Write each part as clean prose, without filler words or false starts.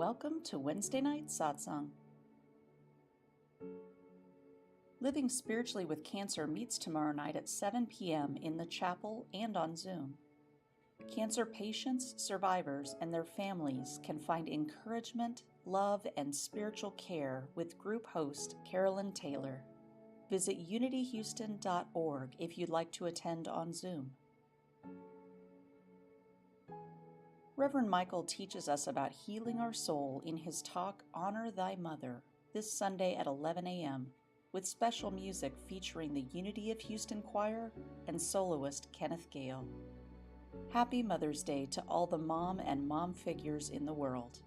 Welcome to Wednesday night Satsang. Living Spiritually with Cancer meets tomorrow night at 7 p.m. in the chapel and on Zoom. Cancer patients, survivors, and their families can find encouragement, love, and spiritual care with group host Carolyn Taylor. Visit unityhouston.org if you'd like to attend on Zoom. Reverend Michael teaches us about healing our soul in his talk Honor Thy Mother this Sunday at 11 a.m. with special music featuring the Unity of Houston Choir and soloist Kenneth Gale. Happy Mother's Day to all the mom and mom figures in the world.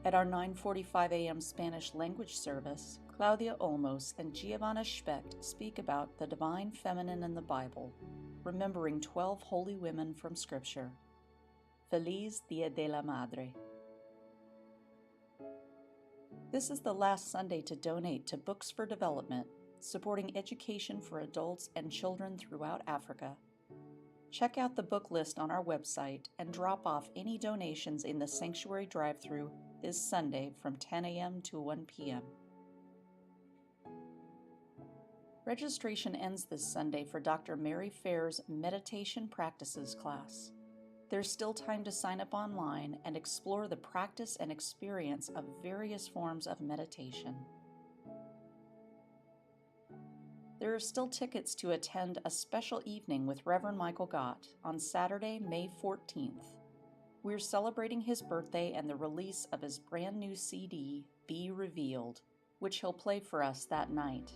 At our 9:45 a.m. Spanish language service, Claudia Olmos and Giovanna Specht speak about the divine feminine in the Bible, remembering 12 holy women from Scripture. Feliz Dia de la Madre. This is the last Sunday to donate to Books for Development, supporting education for adults and children throughout Africa. Check out the book list on our website and drop off any donations in the Sanctuary drive-thru this Sunday from 10 a.m. to 1 p.m. Registration ends this Sunday for Dr. Mary Fair's Meditation Practices class. There's still time to sign up online and explore the practice and experience of various forms of meditation. There are still tickets to attend a special evening with Reverend Michael Gott on Saturday, May 14th. We're celebrating his birthday and the release of his brand new CD, Be Revealed, which he'll play for us that night.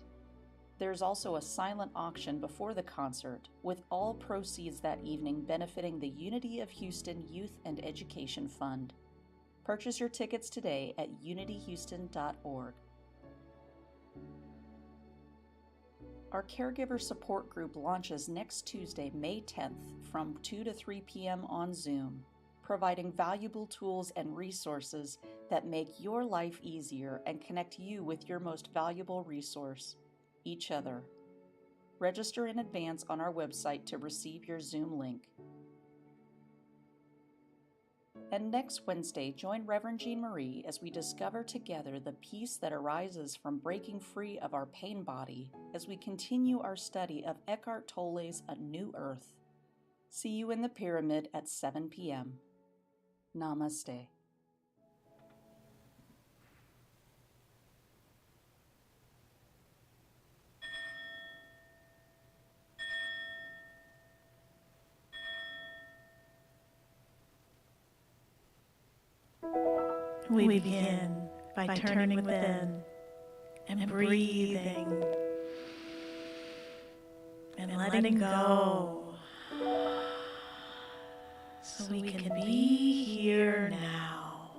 There's also a silent auction before the concert, with all proceeds that evening benefiting the Unity of Houston Youth and Education Fund. Purchase your tickets today at unityhouston.org. Our caregiver support group launches next Tuesday, May 10th from 2 to 3 p.m. on Zoom, providing valuable tools and resources that make your life easier and connect you with your most valuable resource, each other. Register in advance on our website to receive your Zoom link. And next Wednesday, join Reverend Jean Marie as we discover together the peace that arises from breaking free of our pain body as we continue our study of Eckhart Tolle's A New Earth. See you in the Pyramid at 7 p.m. Namaste. We begin by turning within and breathing and letting go so we can be here now.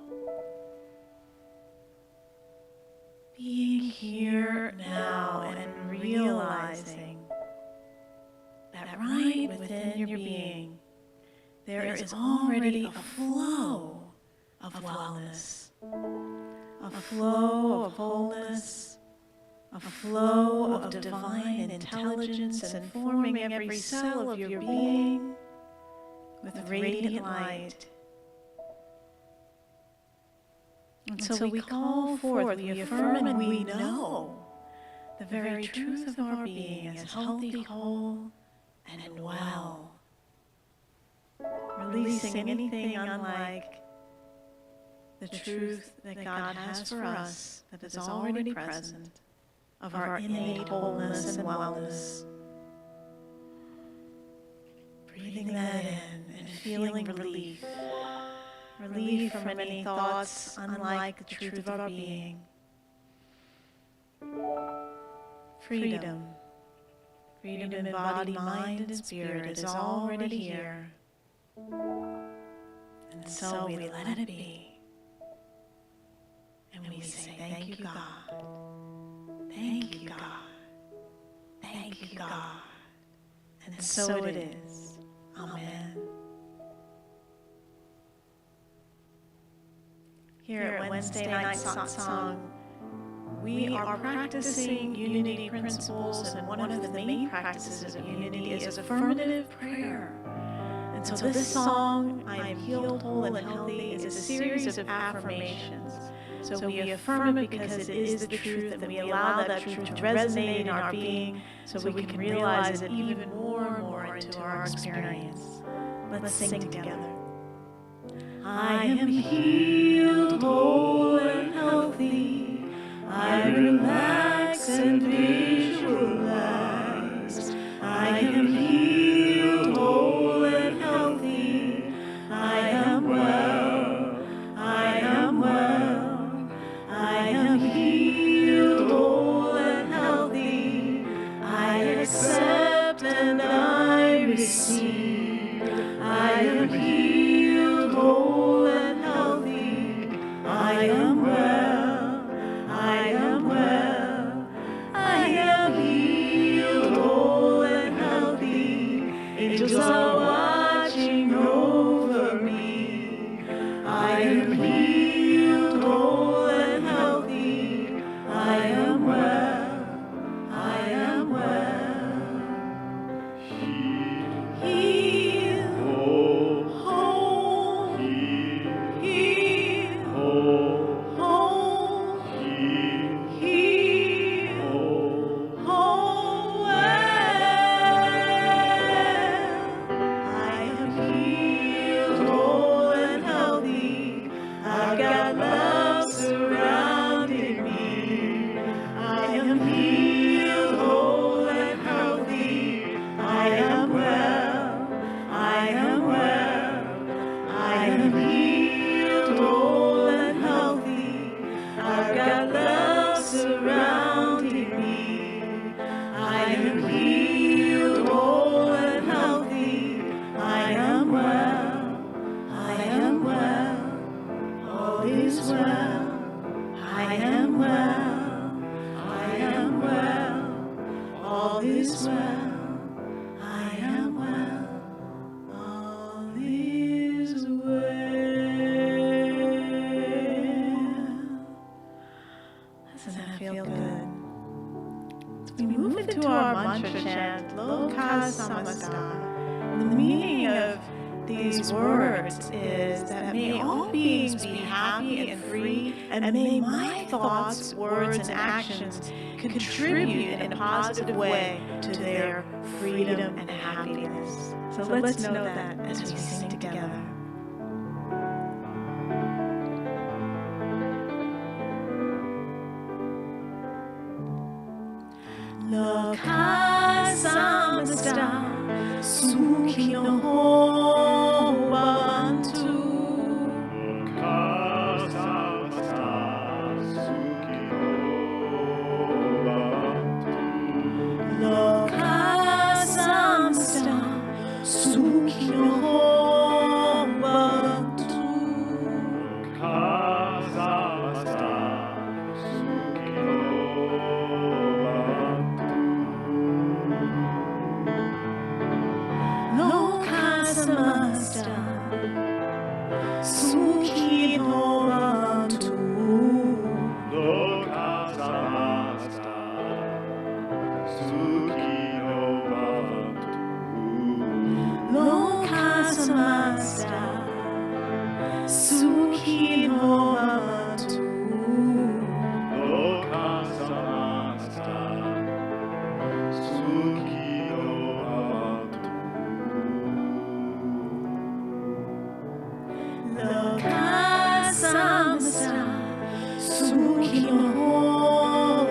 Being here now and realizing that right within your being there is already a flow of wellness, a flow of wholeness, a flow of divine intelligence informing every cell of your being with radiant light. And so we call forth, we affirm, and we know the very truth of our being as healthy, whole, and well, releasing anything unlike the truth that God has for us that is already present of our innate wholeness and wellness. Breathing that in and feeling relief. Relief from any thoughts unlike the truth of our being. Freedom. Freedom in body, mind, and spirit is already here. And so we let it be. And we say, thank you, God. Thank you, God. Thank you, God. And so it is. Amen. Here at Wednesday Night Satsang, we are practicing unity principles, and one of the main practices of unity is affirmative prayer. And So this song, I am healed, whole, and healthy, is a series of affirmations. So we affirm it because it is the truth, and we allow that truth to resonate in our being so we can realize it even more and more into our experience. Let's sing together. I am healed, whole, and healthy. I relax and visualize. I am healed, whole, and healthy. I am well. I am well. I am healed, whole, and healthy. I accept and I receive. I am healed, whole, and healthy. I am well. I am well. I am healed, whole, and healthy. Angels are watching over me. I am healed, whole, and healthy. I am well. I am well. Healed, whole, healed, whole, healed, whole, I am healed, whole, and healthy. I've got love surrounding me. I am healed, whole, and healthy. I am well. I am well. I am healed, whole, and healthy. I've got love surrounding me. I am healed, whole, and healthy. I am well. I am well. All is well. I am well. I am well. All is well. I am well. All is well. Doesn't that feel good? We move into our mantra chant, Loka Samasta. The meaning of these words is that may all beings be happy and free, and may my thoughts, words, and actions contribute in a positive way to their freedom and happiness. So let's know that as we sing together. Loka Samasta Sukhino Bhavantu. Loka Samasta Sukhino Bhavantu. Loka Samasta Sukhino Bhavantu. Loka Samasta Sukhino Bhavantu. Loka Samasta Sukhino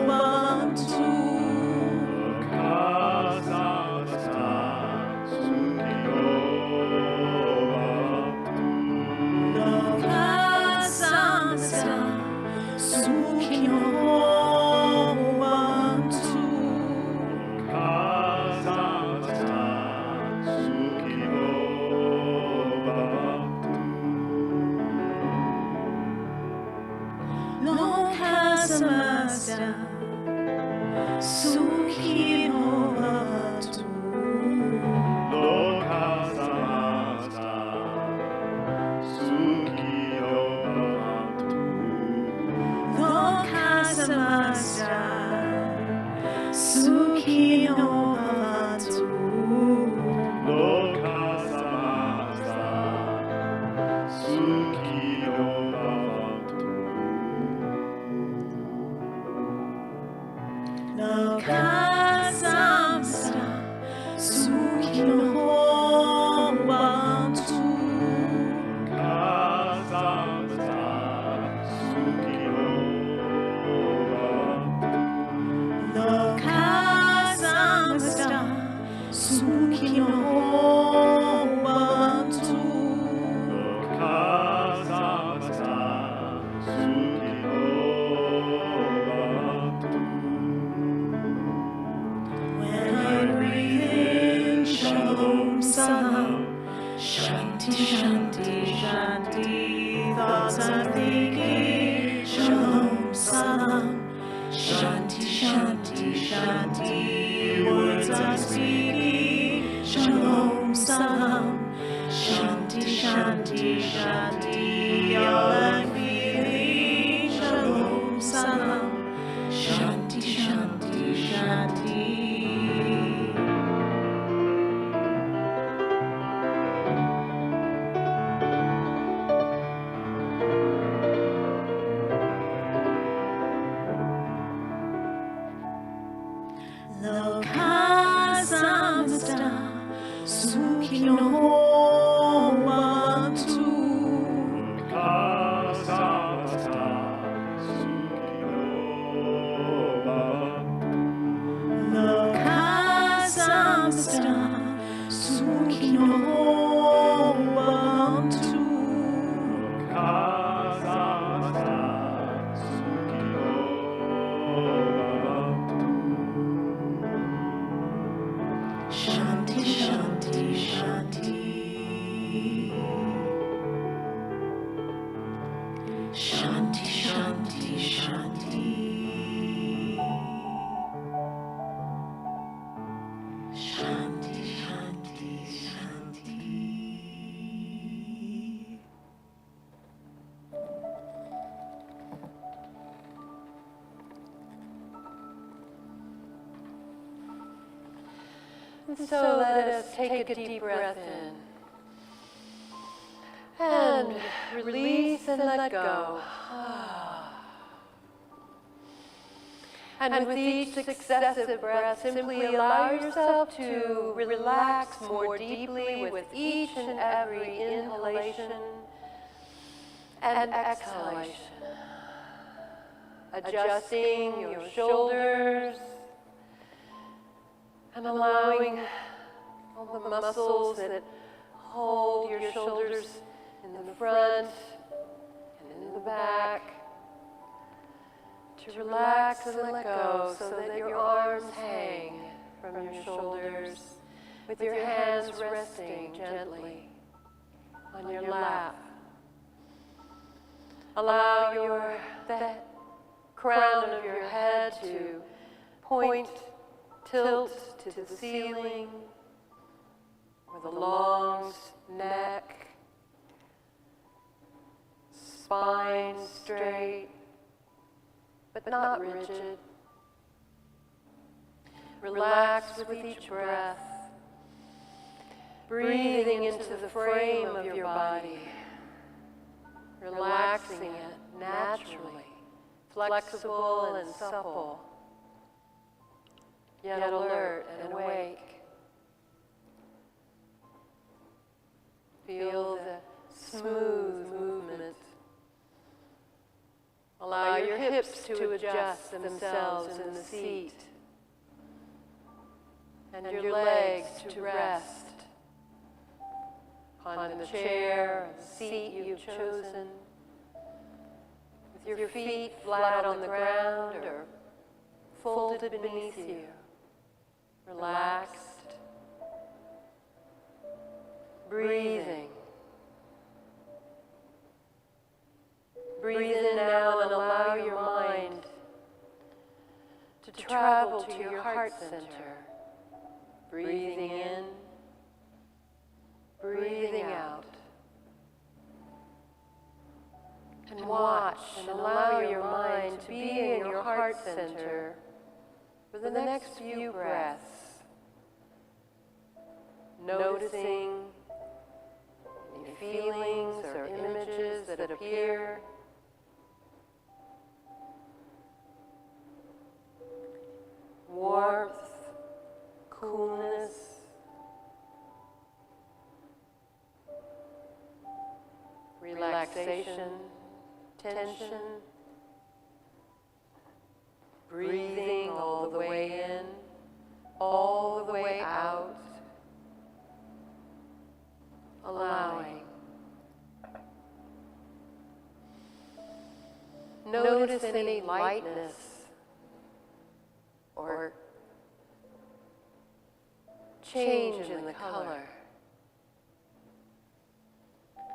Bhavantu. Loka Samasta Sukhino Bhavantu. Loka Samasta Sukhino Bhavantu. Loka Samasta Sukhino Bhavantu. Shanti, Shanti, thoughts I'm thinking. Shalom, Salam. Shanti, Shanti, Shanti, words I'm speaking. Shalom, Salam. Shanti, Shanti, Shanti, all I'm feeling. Shalom, Salam. Shanti, Shanti, Shanti. Loka samasta sukhino bhavantu. Loka samasta sukhino bhavantu. Loka samasta sukhino bhavantu. Loka samasta sukhino bhavantu. Shanti, Shanti, Shanti. Shanti, Shanti, Shanti. Shanti, Shanti, Shanti. So let us take a deep breath in and release and let go. And with each successive breath, simply allow yourself to relax more deeply with each and every inhalation and exhalation. Adjusting your shoulders and allowing all the muscles that hold your shoulders in the front and in the back to relax and let go so that your arms hang from your shoulders with your hands resting gently on your lap. Allow that crown of your head to tilt to the ceiling with a long neck, spine straight, but not rigid. Relax with each breath, breathing into the frame of your body, relaxing it naturally, flexible and supple, yet alert and awake. Feel the smooth movement. Allow your hips to adjust themselves in the seat, and your legs to rest on the chair or the seat you've chosen, with your feet flat on the ground or folded beneath you, relaxed, breathing. Breathe in now and allow your mind to travel to your heart center. Breathing in, breathing out. And watch and allow your mind to be in your heart center for the next few breaths. Noticing any feelings or images that appear. Warmth, coolness, relaxation, tension, breathing all the way in, all the way out, allowing. Notice any lightness or change in the color.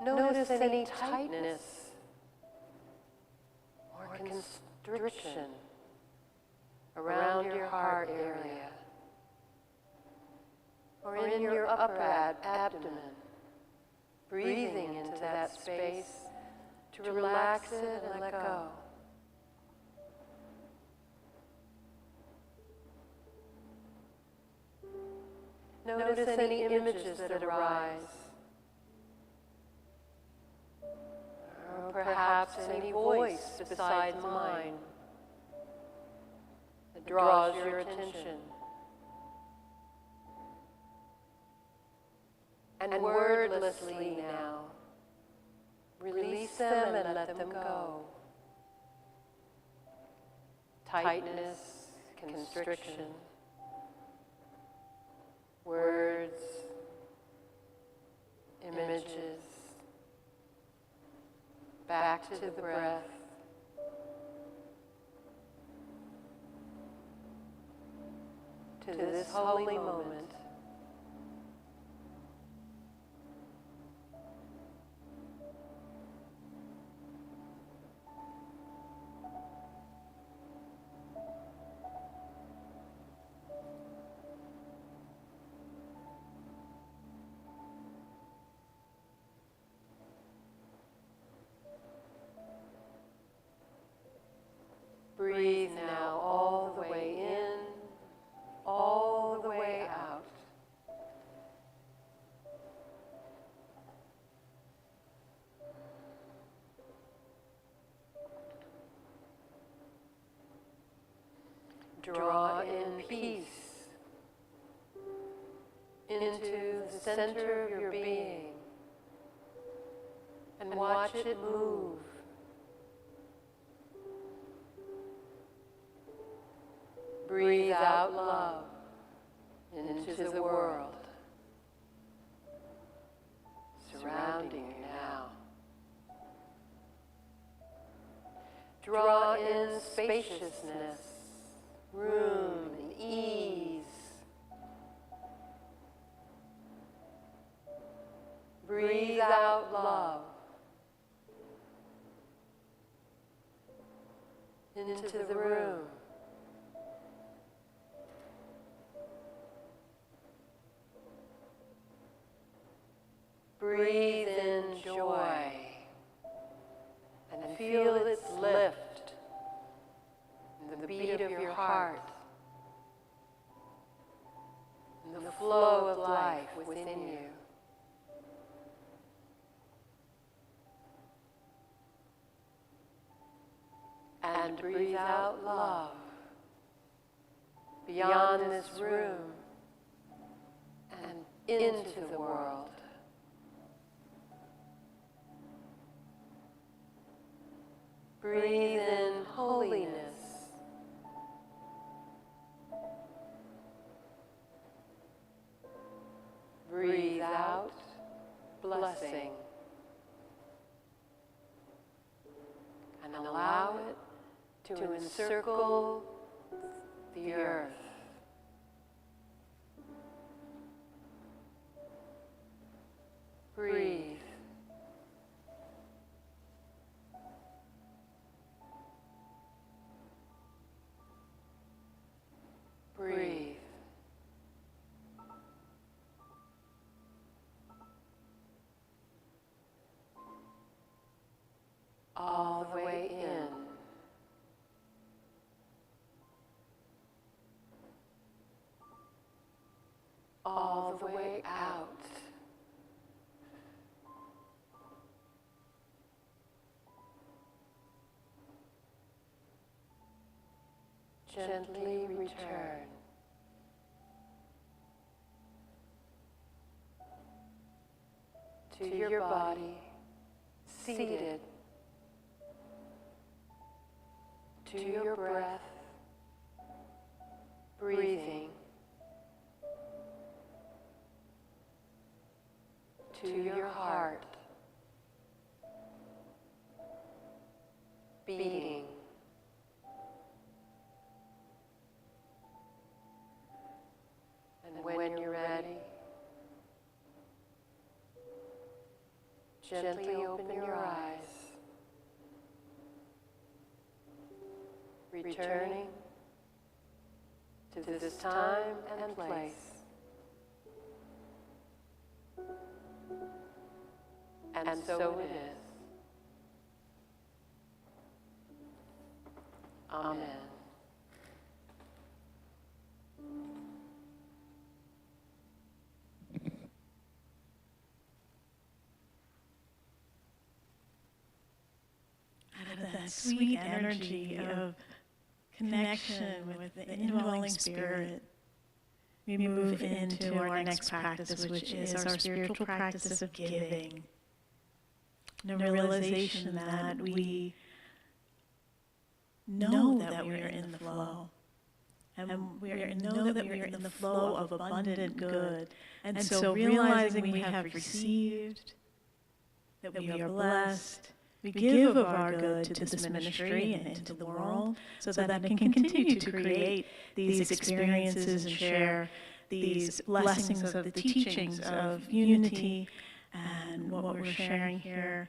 Notice any tightness or constriction around your heart area or in your upper abdomen. Breathing into that space to relax it and let go. Notice any images that arise. Or perhaps any voice besides mine that draws your attention. And wordlessly now, release them and let them go. Tightness, constriction, words, images, back to the breath. To this holy moment. Breathe now all the way in, all the way out. Draw in peace into the center of your being and watch it move. Breathe out love into the world, surrounding you now. Draw in spaciousness, room and ease. Breathe out love into the room. Breathe in joy and feel its lift in the beat of your heart and the flow of life within you. And breathe out love beyond this room and into the world. Breathe in holiness. Breathe out blessing. And allow it to encircle the earth. Breathe. Breathe. All the way in. All the way out. Gently return. To your body, seated. To your breath, breathing. To your heart, beating. And when you're ready, gently open your eyes, returning to this time and place. And so it is. Amen. Out of that sweet energy of connection with the indwelling spirit, we move into our next practice, which is our spiritual practice of giving. The realization that we know that we are in the flow. And we know that we are in the flow of abundant good. And so realizing we have received, that we are blessed, we give of our good to this ministry and into the world so that it can continue to create these experiences and share these blessings of the teachings of unity and what we're sharing here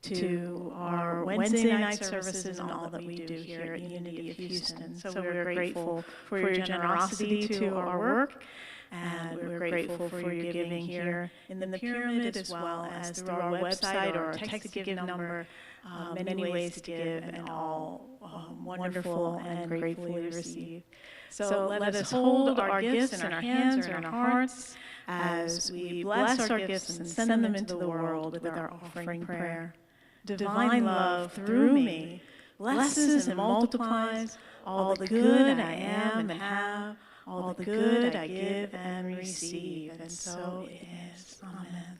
to our Wednesday night services and all that we do here at Unity of Houston. So we're grateful for your generosity to our work, and we're grateful for your giving here in the pyramid as well as through our website or our text-to-give number. Many ways to give, and all wonderful and gratefully received. So let us hold our gifts in our hands or in our hearts as we bless our gifts and send them into the world with our offering prayer. Divine love through me blesses and multiplies all the good I am and have, all the good I give and receive. And so it is. Amen.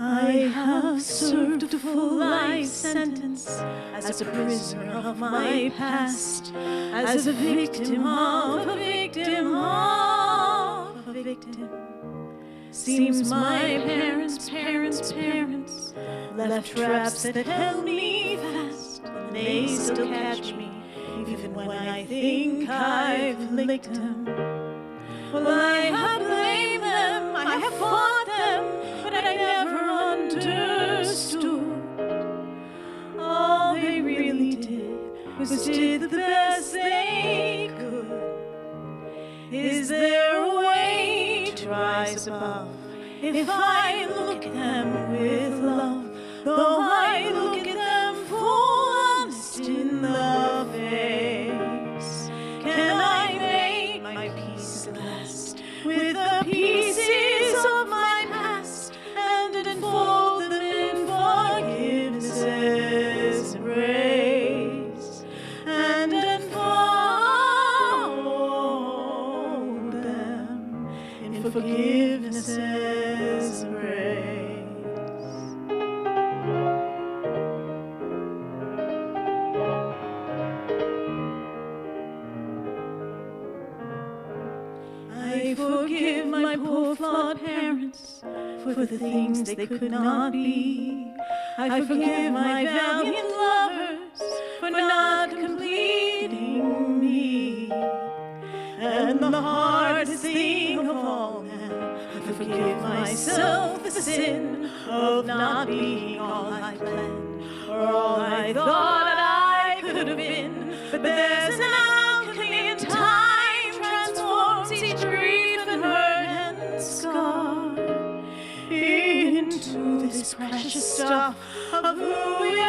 I have served a full life sentence as a prisoner of my past, as a victim of a victim of a victim. Seems my parents' left traps that held me fast, and they still catch me, even when I think I've licked them. Well, I have blamed them, I have fought them, but I never understood. All they really did was did the best they could. Is there a way to rise above? If I look at them with love, though I look at them full honest in the face, can I make my peace at last with the pieces of my past and enfold them in forgiveness's embrace, and enfold them in forgiveness's embrace. I forgive my poor flawed parents for the things they could not be. I forgive my valiant lovers for not completing me. And the hardest thing of all now, I forgive myself the sin of not being all I planned or all I thought I could have been. But there's an alchemy in time, transforms each grief and hurt and scar into this precious stuff of who we are.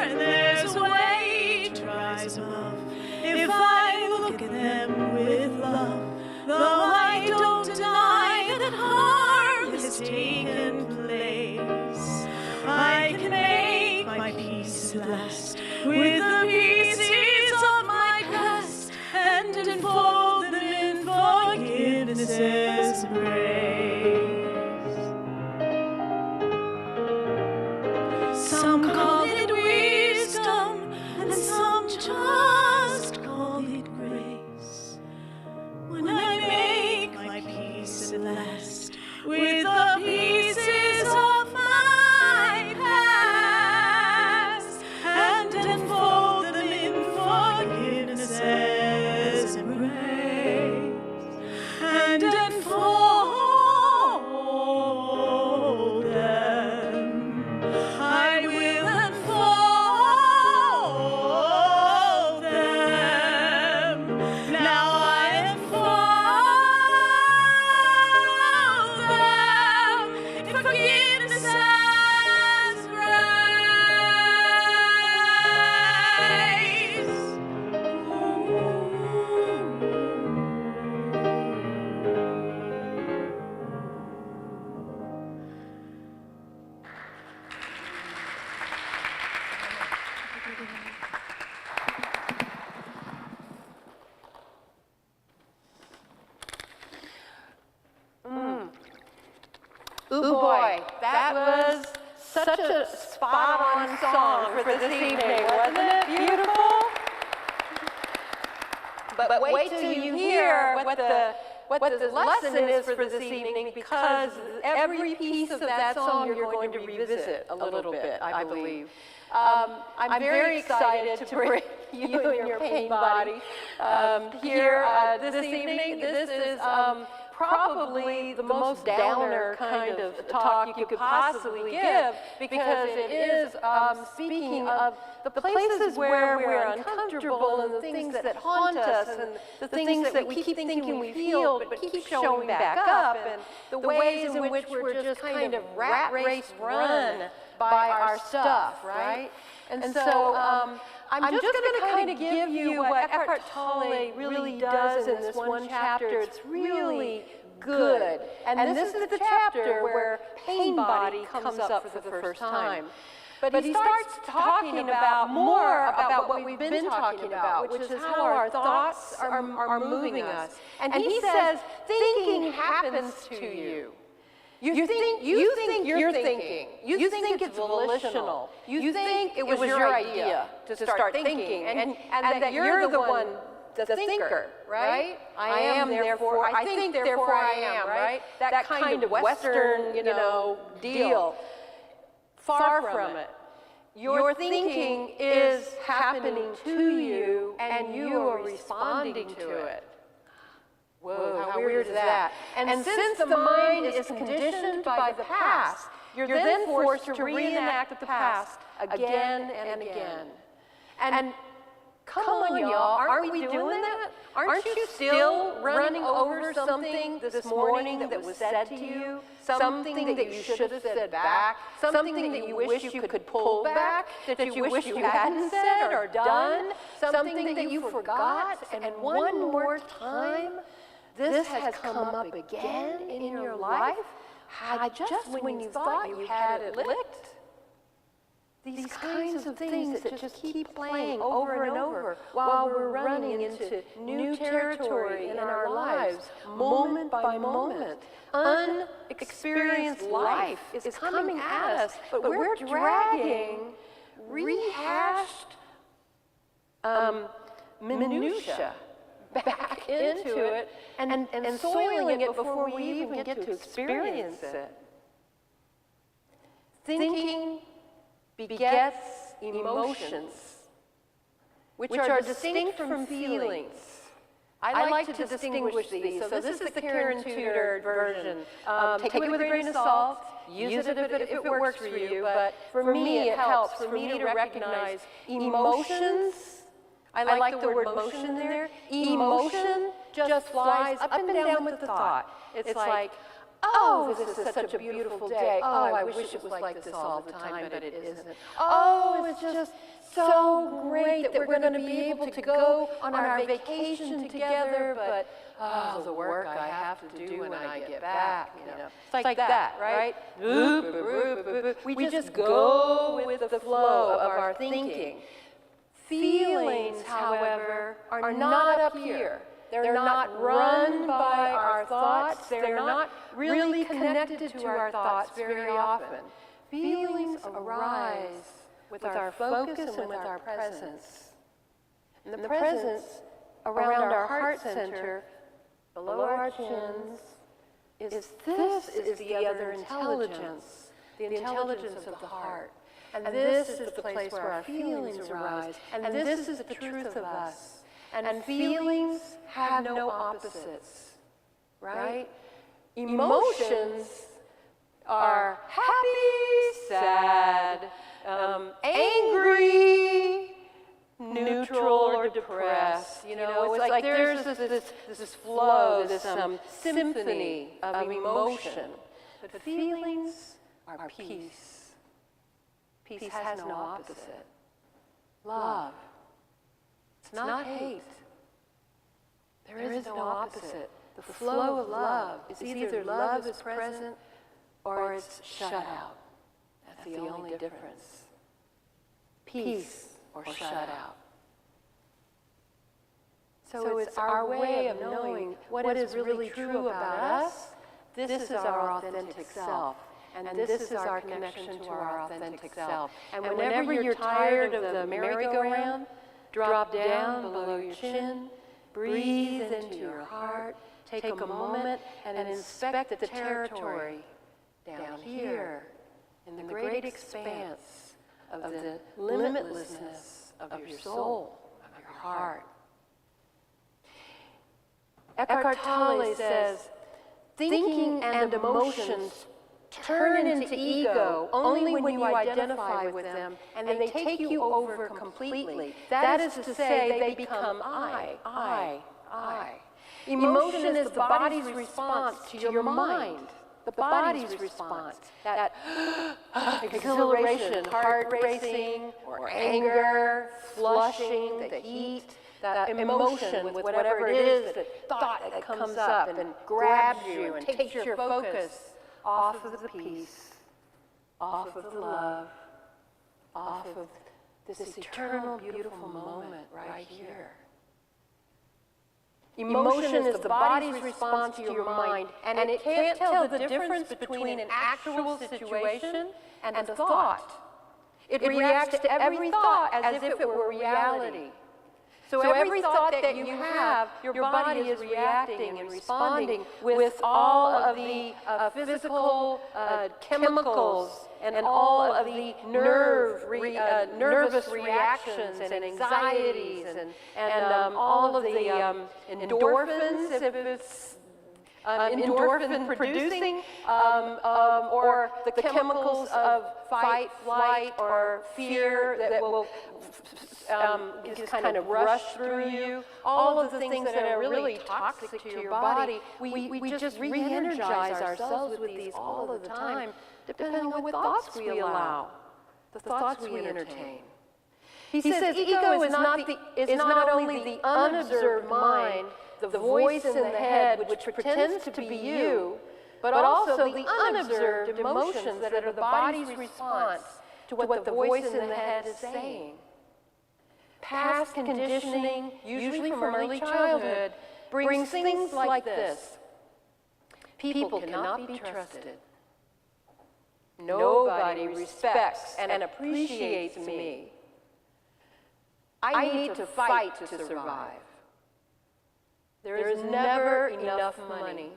And there's a way to rise above if I look at them with love, though I don't deny that harm has taken place. I can make my peace at last with the pieces of my past and enfold them in forgiveness's embrace. Some call it wisdom, and some just call it grace. When I make my peace at last with the Ooh boy, that was such a spot-on song for this evening, wasn't it beautiful? But wait till you hear what the lesson is for this evening, because every piece of that song you're going to revisit a little bit, I believe. I'm very excited to bring you and your pain body here this evening. This is probably the most downer kind of talk you could possibly give, because it is speaking of the places where we're uncomfortable and the things that haunt us and the things that we keep thinking we feel but keep showing back up, and the ways in which we're just kind of rat race run by our stuff, right? And so I'm just going to kind of give you what Eckhart Tolle really does in this one chapter. It's really good. And this is the chapter where pain body comes up for the first time. But he starts talking about more about what we've been talking about, which is how our thoughts are moving us. And he says, thinking happens to you. You think you're thinking. You think it's volitional. You think it was your idea to start thinking, and that you're the one, the thinker, right? I am, therefore, I think, therefore I am, right? That kind of Western, deal. Far from it. Your thinking is happening to you, and you are responding to it. Whoa, how weird is that? And since the mind is conditioned by the past, you're then forced to reenact the past again and again. And come on, y'all, aren't we doing that? Aren't you still running over something this morning that was said to you? Something that you should have said back? Something that you wish you could pull back? That you wish you hadn't said or done? Something that you forgot? And one more time, this has come up again in your life, just when you thought you had it licked. These kinds of things that just keep playing over and over while we're running into new territory in our lives, moment by moment. Unexperienced life is coming at us, but we're dragging rehashed minutia back into it and soiling it before we even get to experience it. Thinking begets emotions, which are distinct from feelings. I like to distinguish these. So this is the Karen Tudor version. Take it with a grain of salt. Use it if it works for you. But for me, it helps for me to recognize emotions. I like the word motion there. Emotion just flies up and down with the thought. It's like, oh, this is such a beautiful day. Oh, I wish it was like this all the time, but it isn't. Oh, it's just so great that we're going to be able to go on our vacation together, but oh, the work I have to do when I get back, It's like that, right? We just go with the flow of our thinking. Feelings, however, are not up here. They're not run by our thoughts. They're not really connected to our thoughts very often. Feelings arise with our focus and with our presence. And the presence around our heart center, below our chins, is the other intelligence, the intelligence of the heart. And this is the place where our feelings arise. And this is the truth of us. And feelings have no opposites, right? Emotions are happy, sad, angry, neutral, or depressed. It's like there's this flow, this symphony of emotion. But feelings are peace. Peace has no opposite. Love. It's not hate. There is no opposite. The flow of love is either love is present or it's shut out. That's the only difference. Peace or shut out. So it's our way of knowing what is really true about us. This is our authentic self. And this is our connection to our authentic self. And whenever you're tired of the merry-go-round, drop down below your chin, breathe into your heart, take a moment and inspect the territory down here in the great expanse of the limitlessness of your soul, of your heart. Eckhart Tolle says, thinking and emotions turn into ego only when you identify with them, and they take you over completely. That is to say, they become I. Emotion is the body's response to your mind. The body's response. That exhilaration, heart racing, or anger, flushing, the heat, that emotion with whatever it is, that thought that comes up and grabs you and takes your focus off of the peace, off of the love, off of this eternal, beautiful moment right here. Emotion is the body's response to your mind, and it can't tell the difference between an actual situation and a thought. It reacts to every thought as if it were reality. So every thought that you have, your body is reacting and responding with all of the physical chemicals and all of the nervous reactions and anxieties and all of the endorphins, if it's endorphin producing, or the chemicals of fight, flight, or fear that will just kind of rush through you. All of the things that are really toxic to your body, we just re-energize ourselves with these all of the time, depending on what thoughts we allow, the thoughts we entertain. He says ego is not only the unobserved mind, the voice in the head which pretends to be you, but also the unobserved emotions that are the body's response to what the voice in the head is saying. Past conditioning, usually from early childhood, brings things like this. People cannot be trusted. Nobody respects and appreciates me. I need to fight to survive. There is never enough money.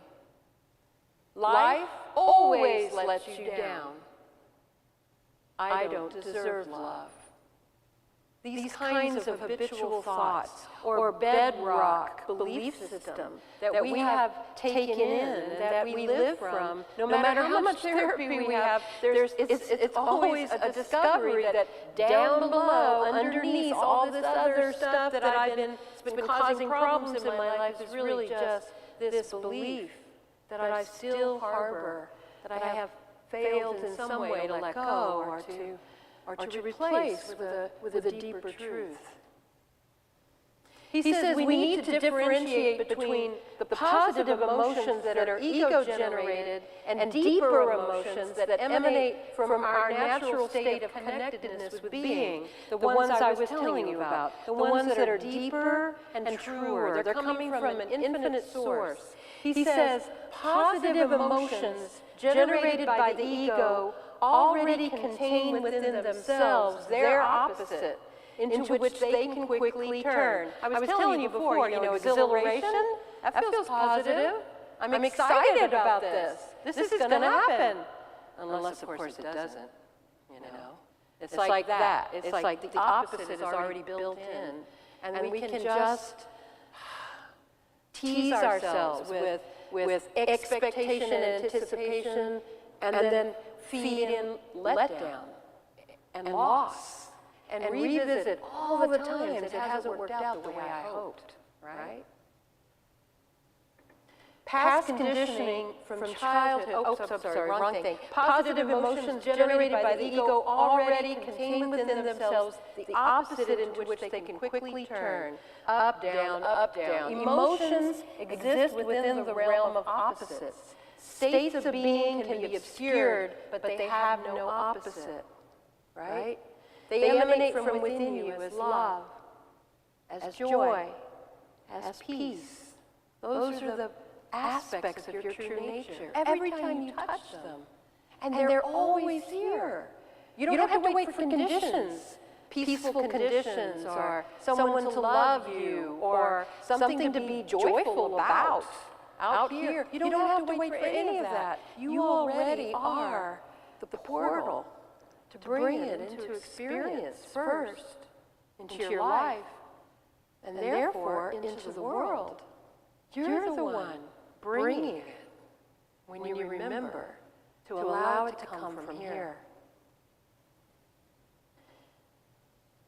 Life always lets you down. I don't deserve love. These kinds of habitual thoughts or bedrock belief system that we have taken in and that we live from, no matter how much therapy we have, it's always a discovery that down below, underneath all this other stuff that it's been causing problems in my life is really just this belief that I still harbor, that I have failed in some way to let go or to replace with a deeper truth. He says we need to differentiate between the positive emotions that are ego-generated and deeper emotions that emanate from our natural state of connectedness with being, the ones I was telling you about, the ones that are deeper and truer. They're coming from an infinite source. He says positive emotions generated by the ego already contain within themselves their opposite, into which they can quickly turn. I was telling you before, exhilaration, that feels positive. I'm excited about this. This is going to happen. Unless, of course, it doesn't, It's like that. It's like the opposite is already built in. And we can just tease ourselves with expectation and anticipation, and then feed in letdown and loss, and revisit all the times it hasn't worked out the way I hoped, right? Past conditioning from childhood, wrong thing. Positive emotions generated by the ego already contain within themselves the opposite into which they can quickly turn. Up, down, up, down. Emotions exist within the realm of opposites. States of being can be obscured, but they have no opposite, right? They emanate from within you as love, as joy, as peace. Those are the aspects of your true nature. Every time you touch them, And they're always here. You don't have to wait for conditions, peaceful conditions, or someone to love you, or something to be joyful about out here. You don't have to wait for any of that. You already are the portal to bring it into experience first, into your life, and therefore into the world. You're the one bringing it when you remember to allow it to come from here.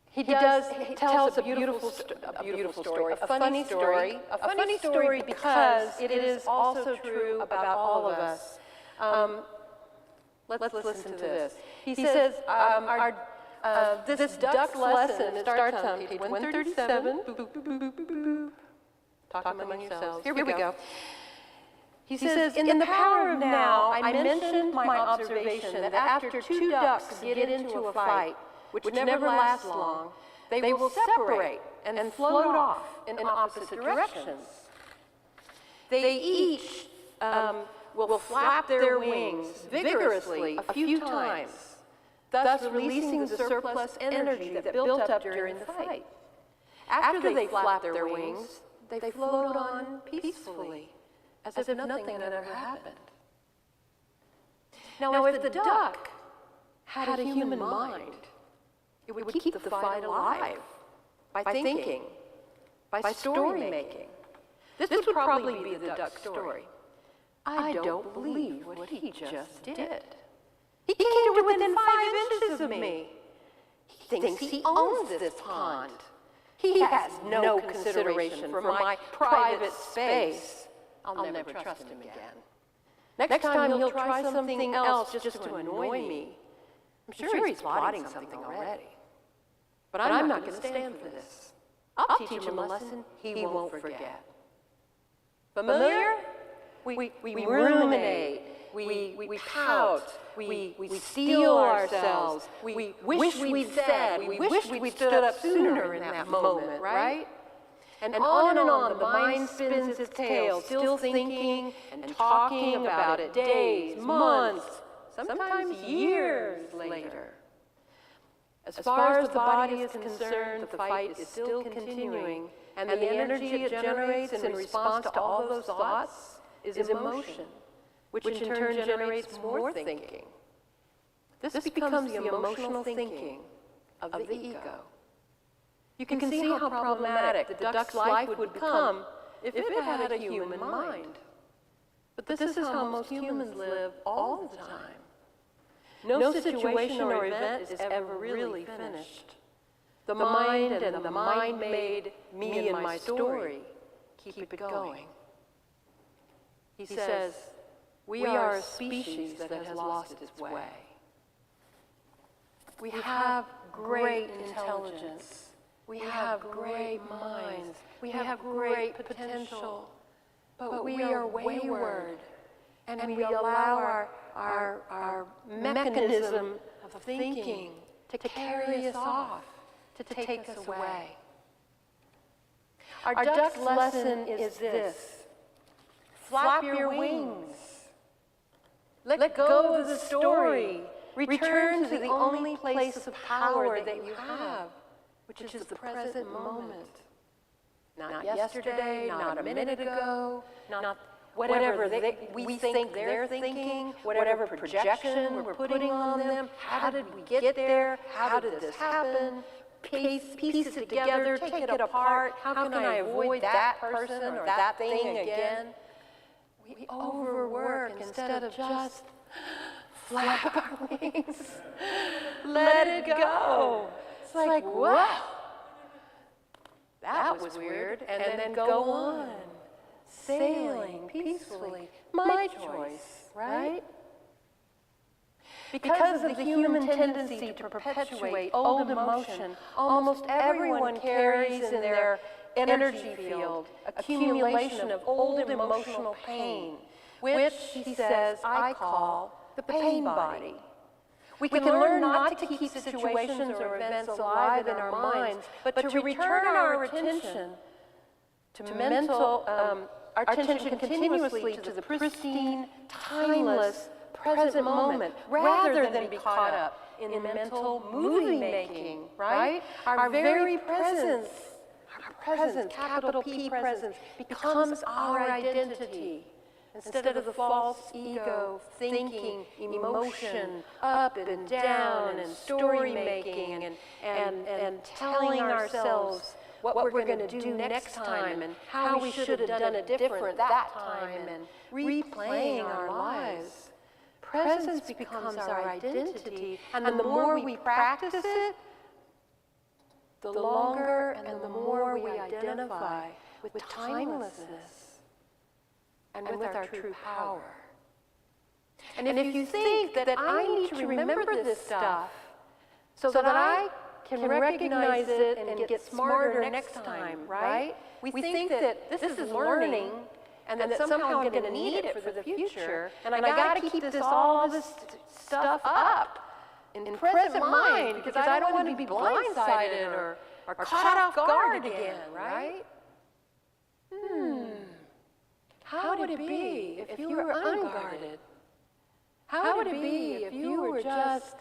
He tells a beautiful story, a funny story because it is also true about all of us. Let's listen to this. He says, this duck's lesson, it starts on page 137. Talk among yourselves. Here we go. He says, in the power of now, I mentioned my observation that after two ducks get into a fight, which never lasts long, they will separate and float off in opposite directions. They each will flap their wings vigorously a few times, thus releasing the surplus energy that built up during the fight. After they flap their wings, they float on peacefully, as if nothing had ever happened. Now, if the duck had a human mind, it would keep the fight alive by thinking, by story making. This would probably be the duck story. I don't believe what he just did. He came to within 5 inches of me. He thinks he owns this pond. He has no consideration for my private space. I'll never trust him again. Next time he'll try something else just to annoy me. I'm sure he's plotting something already. But I'm not going to stand for this. I'll teach him a lesson he won't forget. Familiar? We ruminate, we pout, we steel ourselves, we wish we'd said, we wish we'd stood up sooner in that moment, right? And on, the mind spins its tail, still thinking and talking about it days, months, sometimes years later. As far as the body is concerned, the fight is still continuing, and the energy it generates in response to all those thoughts is emotion, which in turn generates more thinking. This becomes the emotional thinking of the ego. You can see how problematic the duck's life would become if it had a human mind. But this is how most humans live all the time. No situation or event is ever really finished. The mind and the mind-made me and my story keep it going. He says, we are a species that has lost its way. We have great intelligence. We have great minds. We have great potential. But we are wayward, and we allow our mechanism of thinking to carry us off, to take us away. Our duck's lesson is this: flap your wings. Let go of the story. Return to the only place of power that you have, which is the present moment. Not yesterday, not a minute ago, not whatever we think they're thinking, whatever projection we're putting on them. How did we get there? How did this happen? Piece it together, take it apart. How can I avoid that person or that thing again? We overwork instead of just flap our wings. Let it go. It's like, wow, that was weird. And then go on, sailing peacefully. My choice, right? Because of the human tendency to perpetuate old emotion, almost everyone carries in their energy field accumulation of old emotional pain, which, he says, I call the pain body. We can learn not to keep situations or events alive in our minds, but to return our attention continuously to the pristine, timeless, present moment rather than be caught up in mental movie making, right? Our very presence, capital P presence, becomes our identity. Instead of the false ego thinking, emotion, up and down, and story making, and telling ourselves what we're going to do next time, and how we should have done it different that time, and replaying our lives. Presence becomes our identity, and the more we practice it, the longer and the more we identify with timelessness and with our true power. And if you think that I need to remember this stuff so that I can recognize it and get smarter next time, right? We think that this is learning and that somehow I'm going to need it for the future, and I got to keep all this stuff up in present mind because I don't want to be blindsided or caught off guard again, right? How would it be if you were unguarded? How would it be if you were just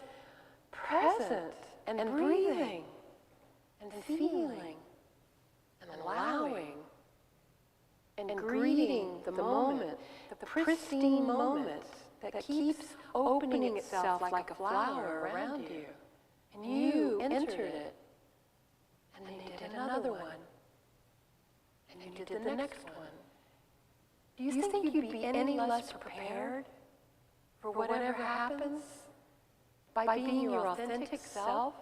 present and breathing and feeling and allowing and greeting the moment, the pristine moment that keeps opening itself like a flower around you, and you entered it, and then you did another one, and you did the next one. Do you think you'd be any less prepared for whatever happens by being your authentic self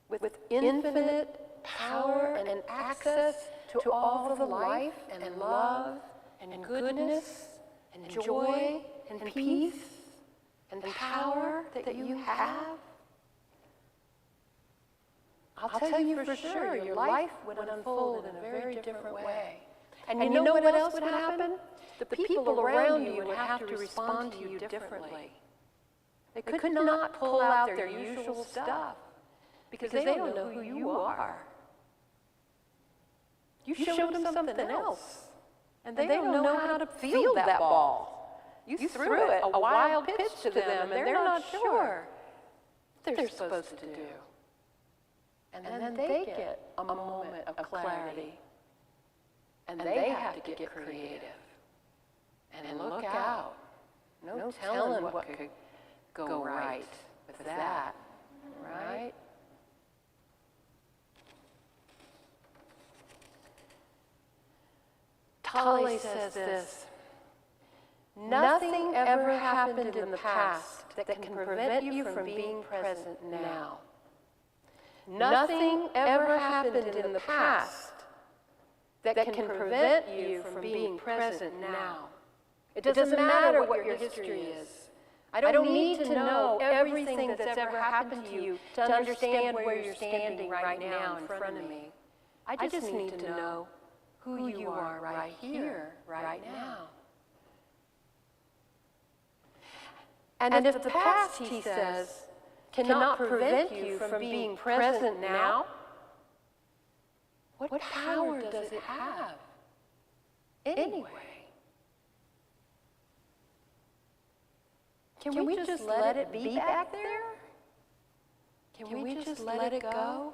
with infinite power and access to all the life and love and goodness and joy and peace and power that you have? I'll tell you for sure, your life would unfold in a very different way. And you know what else would happen? The people around you would have to respond to you differently. They could not pull out their usual stuff because they don't know who you are. You showed them something else, and they don't know how to field that ball. You threw it, a wild pitch to them, and they're not sure what they're supposed to do. And then they get a moment of clarity. And they have to get creative. And look out. No telling what could go right with that, right? Tolly says this: nothing ever happened in the past that can prevent you from being present now. Nothing ever happened in the past that can prevent you from being present now. It doesn't matter what your history is. I don't need to know everything that's ever happened to you to understand where you're standing right now in front of me. I just need to know who you are right here, right now. And if the past, he says, cannot prevent you from being present now, what power does it have anyway? Can we just let it be back there? Can we just let it go?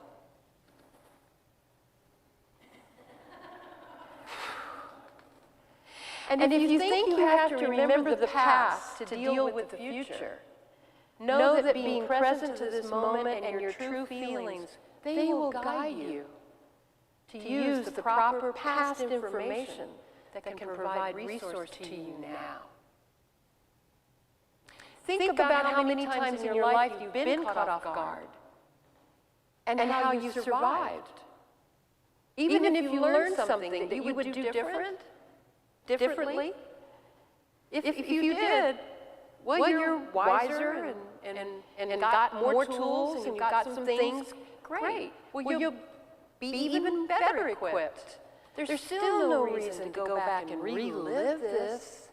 And if you think you have to remember the past to deal with the future, know that being present to this moment and your true feelings, they will guide you to use the proper past information that can provide resource to you now. Think about how many times in your life you've been caught off guard and how you survived. Even if you learned something that you would do differently, if you did, well, you're wiser and got more tools and you've got some things, great. Well, you'll be even better equipped. There's still no reason to go back and relive this.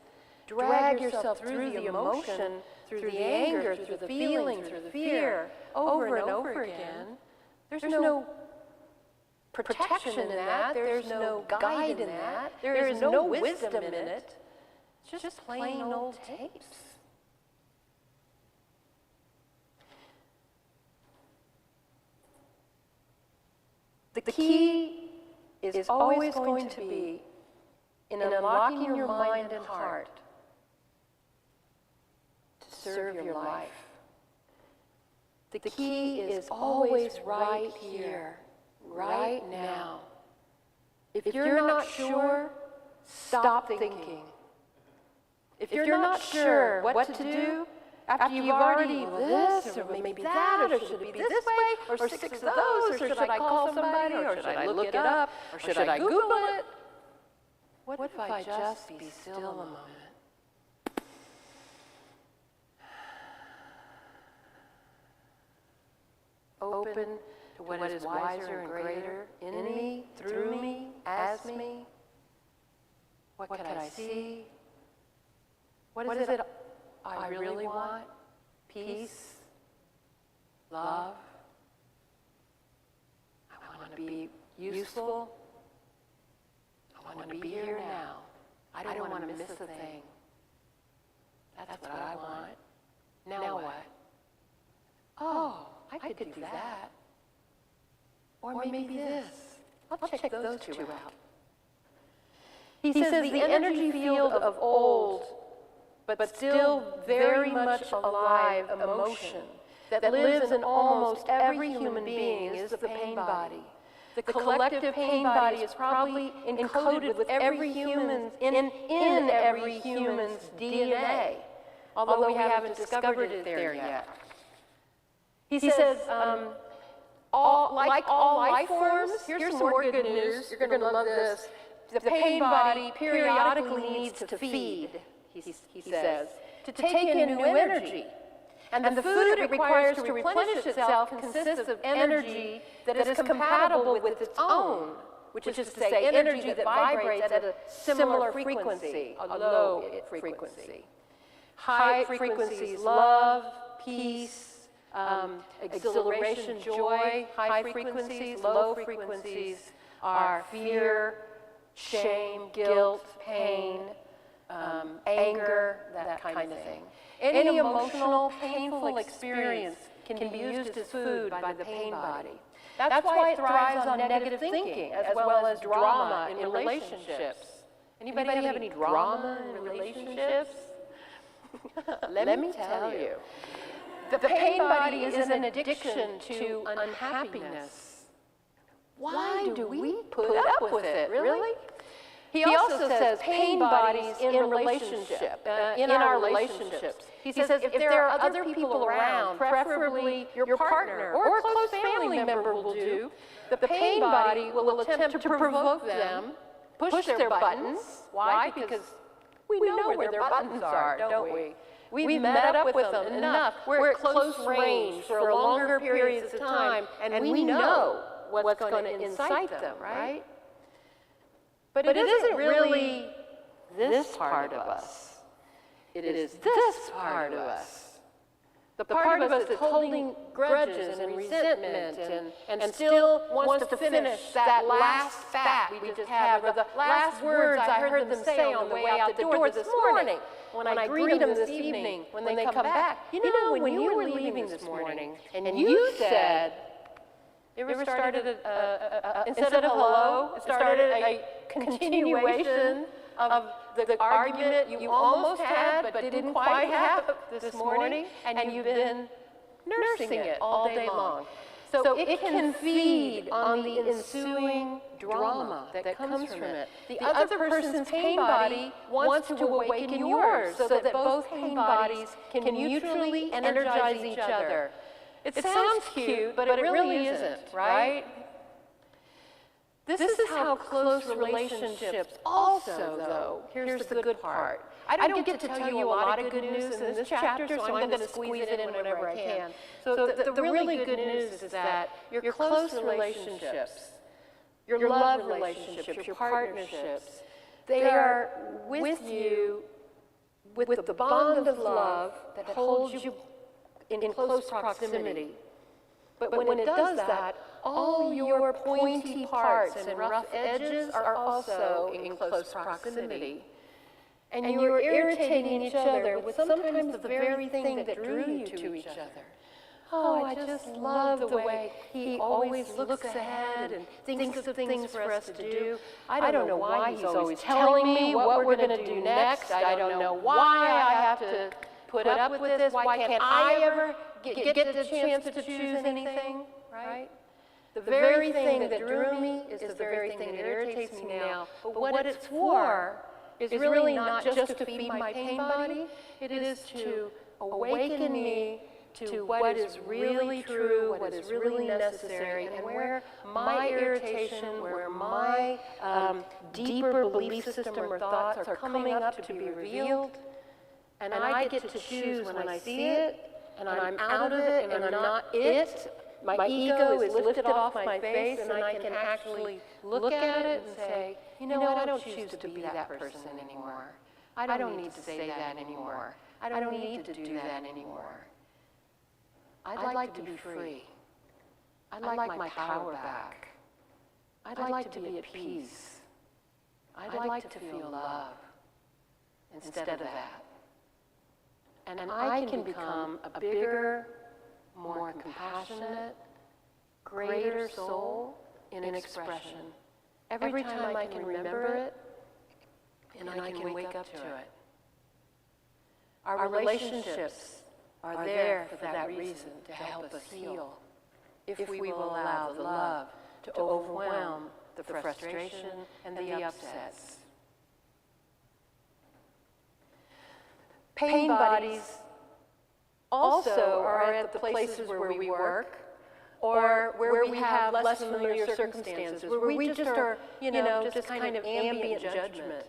Drag yourself through the emotion, through the anger, through the feeling, through the fear, over and over again. There's no protection in that. There's no guide in that. There is no wisdom in it. It's just plain old tapes. The key is always going to be in unlocking your mind and heart to serve your life. The key is always right here, right now. If you're not sure, stop thinking. If you're not sure what to do, after you've already this, or maybe that, or should it be this way, or 6 of those, or should I call somebody, or should I look it up, or should I Google it? What if I just be still a moment? Open to what is wiser and greater in me, through me, as me. What could I see? What is it I really want? Peace, love. I want to be useful. I want to be here now. I don't want to miss a thing. That's what I want. Now what? Oh, I could do that. Or maybe this. I'll check those two out. He says the energy field of old, but still very much alive emotion that lives in almost every human being is the pain body. The collective pain body is probably encoded with every human's, in every human's DNA, although we haven't discovered it there yet. He says, like all life forms, here's some more good news. You're going to love this. The pain body periodically needs to feed, he says, to take in new energy. And the food it requires to replenish itself consists of energy that is compatible with its own, which is to say, energy that vibrates at a similar frequency, a low frequency. High frequencies, love, peace, exhilaration, joy. High frequencies, low frequencies are fear, shame, guilt, pain, anger, that kind of thing. Any emotional, painful experience can be used as food by the pain body. That's why it thrives on negative thinking, as well as drama in relationships. Anybody have any drama in relationships? Let me tell you. The pain body is an addiction to unhappiness. Why do we put up with it, really? He also says pain bodies in relationship, in our relationships. He says if there are other people around, preferably your partner or a close family member will do, the pain body will attempt to provoke them, push their buttons. Why? Because we know where their buttons are, don't we? We've met up with them enough. We're at close range for longer periods of time, and we know what's going to incite them, right? But it isn't really this part of us. It is this part of us. The part of us that's holding grudges and resentment and still wants to finish that last spat we just had, or the last words I heard them say on the way out the door this morning. When I greet them this evening, when they come back. You know, when you were leaving this morning, and you said, you ever started, instead of hello, it started a continuation of the argument you almost had but didn't quite have this morning, and you've been nursing it all day long. So it can feed on the ensuing drama that comes from it. The other person's pain body wants to awaken yours so that both pain bodies can mutually energize each other. It sounds cute, but it really isn't, right? This is how close relationships also, though, here's the good part. I don't get to tell you a lot of good news in this chapter, so I'm going to squeeze it in whenever I can. So the really good news is that your close relationships, your love relationships, your partnerships, they are with you with the bond of love that holds you in close proximity. But when it does that, all your pointy parts and rough edges are also in close proximity. And you're irritating each other with sometimes the very thing that drew you to each other. Oh, I just love the way he always looks ahead and thinks of things for us to do. I don't know why he's always telling me what we're going to do next. I don't know why I have to put up with this. Why can't I ever get the chance to choose anything, right? The very thing that drew me is the very thing that irritates me now. But what it's for is really not just to feed my pain body. It is to awaken me to what is really true, what is really necessary, and where my irritation, where my deeper belief system or thoughts are coming up to be revealed. And I get to choose when I see it, and I'm out of it, and I'm not it. My ego is lifted off my face, and I can actually look at it and say, you know what, I don't choose to be that person anymore. I don't need to say that anymore. I don't need to do that anymore. I'd like to be free. I'd like my power back. I'd like to be at peace. I'd like to feel love instead of that. And I can become a bigger, more compassionate, greater soul in expression. Every time I can remember it, and I can wake up to it. Our relationships are there for that reason, to help us heal, if we will allow the love to overwhelm the frustration and the upsets. Pain bodies also are at the places where we work, or where we have less familiar circumstances, where we just are, just kind of ambient judgment,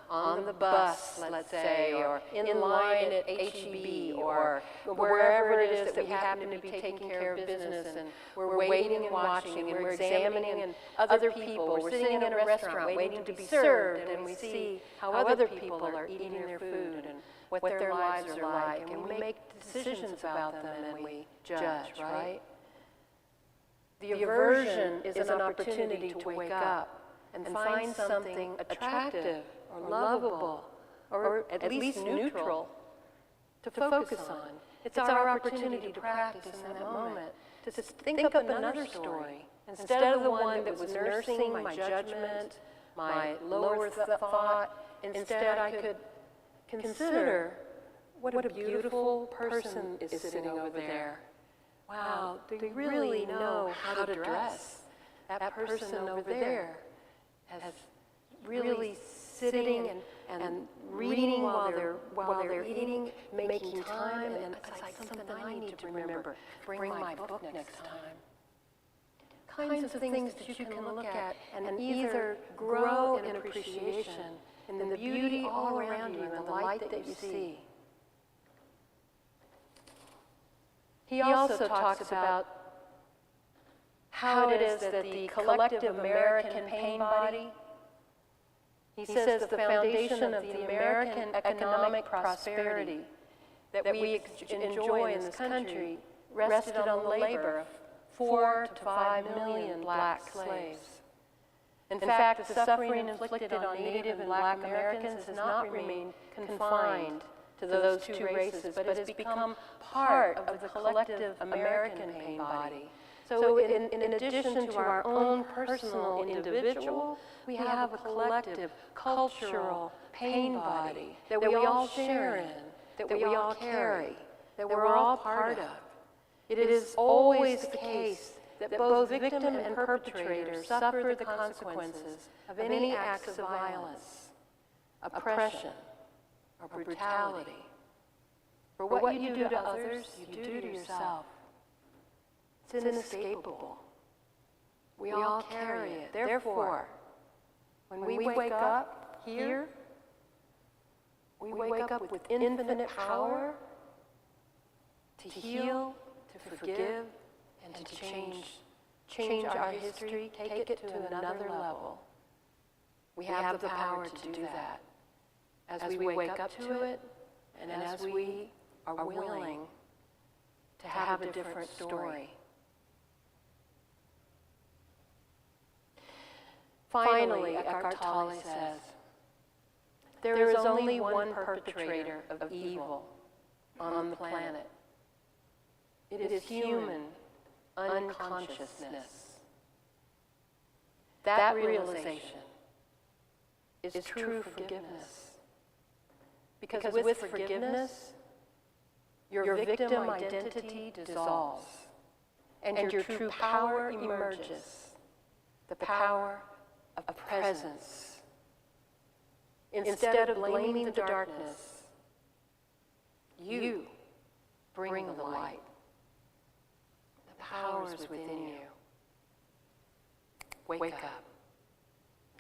on the bus, let's say, or in line at H-E-B, or wherever it is that we happen to be taking care of business, and we're waiting and watching, and we're examining other people. We're sitting in a restaurant waiting to be served, and we see how other people are eating their food and what their lives are like, and we make decisions about them, and we judge, right? The aversion is an opportunity to wake up and find something attractive or lovable, or at least neutral, to focus on. It's our opportunity to practice in that moment, to think up another story, instead of the one that was nursing my judgment, my lower thought. Instead, I could consider what a beautiful person is sitting over there. Wow, they really know how to dress. That person over there has really sitting and reading while they're eating, making time, and it's like something I need to remember. Bring my book next time. Kinds of things that you can look at and either grow in appreciation in the beauty all around you and the light that you see. He also talks about how it is that the collective American pain body, he says the foundation of the American economic prosperity that we enjoy in this country rested on the labor of 4 to 5 million black slaves. In fact, the suffering inflicted on Native and Black Americans has not remained confined to those two races, but has become part of the collective American pain body. So in addition to our own personal individual, we have a collective cultural pain body that we all share in, that we all carry, that we're all part of. It is always the case that both victim and perpetrator suffer the consequences of any acts of violence, oppression, or brutality. For what you do to others, you do to yourself. It's inescapable. We all carry it. Therefore, when we wake up here, we wake up with infinite power to heal, to forgive, and to change our history, take it to another level. We have the power to do that as we wake up to it and as we are willing to have a different story. Finally, Eckhart Tolle says, there is only one perpetrator of evil on the planet. It is human unconsciousness. That realization is true forgiveness. Because with forgiveness, your victim identity dissolves, and your true power emerges, the power of presence. Instead of blaming the darkness, you bring the light. The power is within you. Wake up.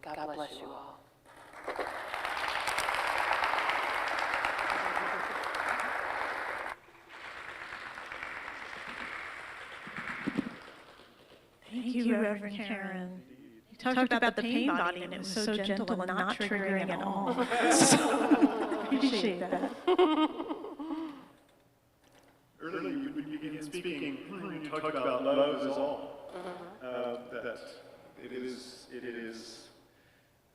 God bless you all. Thank you, Reverend Karen. You talked about the pain body, and it was so gentle and not triggering at all. Appreciate that. Earlier, when you began speaking, you talked about love is all. That it is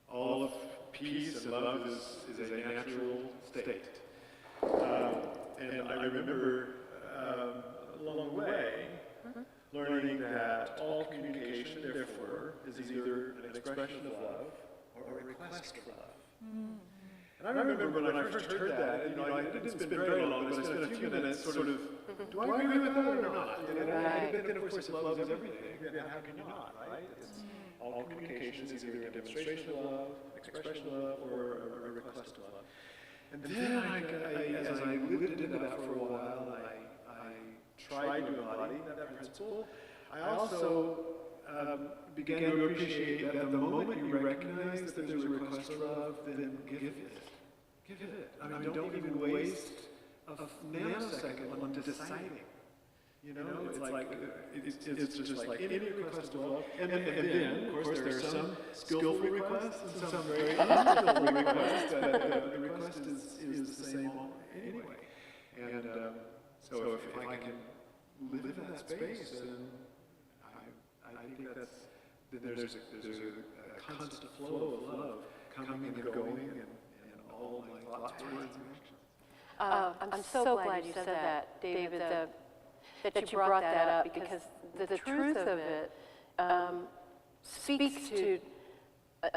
all of peace, and love is a natural state. And I remember along the way learning that all communication, therefore, is either an expression of love or a request for love. And I remember when I first heard that, I didn't spend very long, but I spent a few minutes sort of, do I agree with that or not? But then, of course, if love is everything, then how can you not, right? All communication is either a demonstration of love, expression of love, or a request of love. And then, as I lived into that for a while, I tried to embody that principle. I also began to appreciate that the moment you recognize that there's a request for love, then give it. Give it. I mean, don't even waste a nanosecond on deciding. It's like, it's just like any request of love. And then, of course, there are some skillful requests and some very unskillful requests that the request is the same anyway. And so if I can live in that space, then I think there's a constant flow of love coming and going and all my thoughts, words, and actions. I'm so glad you said that, David, that you brought that up, because the truth of it speaks to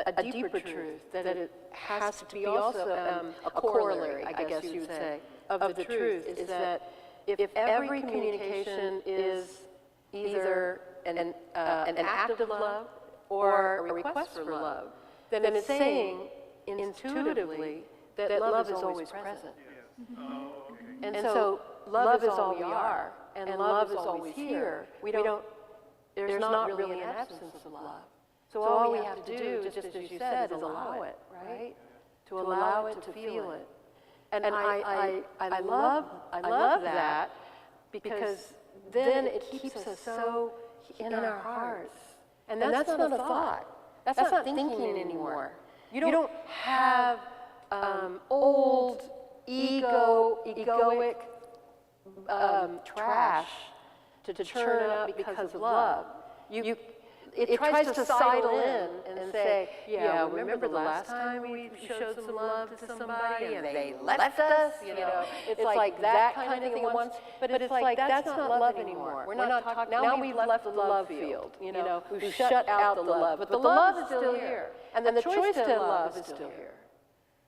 a deeper truth, that it has to be also a corollary, I guess you would say, of the truth, is that if every communication is either an act of love or a request for love, then it's saying intuitively that love is always present. And so love is all we are, and love is always here. There's not really an absence of love. So all we have to do, just as you said, is allow it, right? To allow it, to feel it. And I love that, because then it keeps us so in our hearts. And that's not a thought. That's not thinking anymore. You don't have old, egoic trash to churn up because of love. It tries to sidle in and say, yeah, remember the last time we showed some love to somebody and they left us? It's like that kind of thing once, but it's like that's not love anymore. We're not talking, now we've left the love field, we've shut out the love, but the love is still here. And then the choice to love is still here.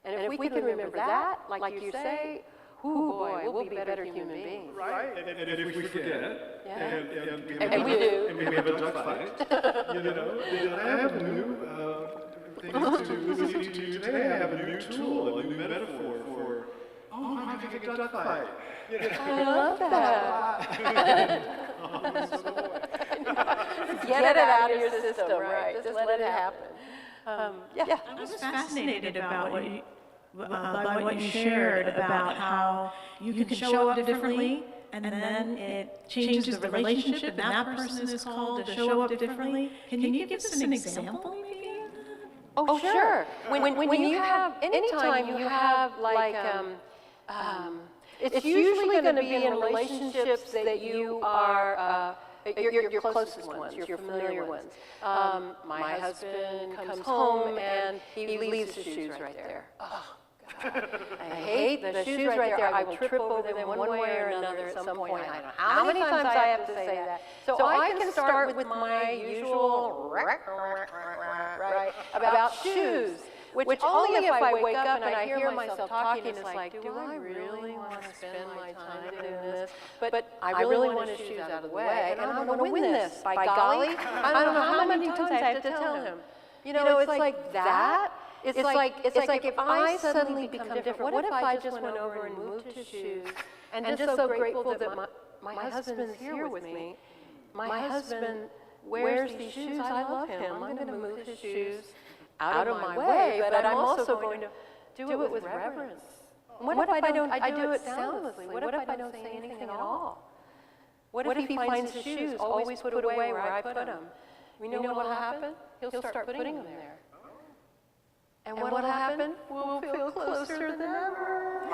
And if we can remember that, like you say, boy, we'll be better human beings. Right? And if we forget, and we do, and we have a duck fight, then I have a new things to listen to today. I have a new tool, a new metaphor for, I'm having a duck fight. I love that. Get it out of your system, right? Just let it happen. I was fascinated about what you shared about how you can show up differently, and then it changes the relationship, and that person is called to show up differently. Can you give us an example, maybe? Oh, sure. When you have, anytime you have like, it's usually going to be in relationships that you are, your closest ones, your familiar ones. My husband comes home and he leaves his shoes right there. Oh, I hate the shoes right there. I will trip over them one way or another at some point. I don't know how many times I have to say that. So I can start with my usual right about shoes, which only if I wake up and I hear myself talking, it's like, do I really want to spend my time doing this? But I really want his shoes out of the way, and I want to win this. By golly, I don't know how many times I have to tell him. You know, it's like that. It's like if I suddenly become different, what if I just went over and moved his shoes and just so grateful that my husband's here with me. My husband wears these shoes. I love him. I'm going to move his shoes out of my way, but I'm also going to do it with reverence. What if I do it soundlessly? What if I don't say anything at all? What if he finds his shoes always put away where I put them? You know what will happen? He'll start putting them there. And what will happen? We'll feel closer than ever.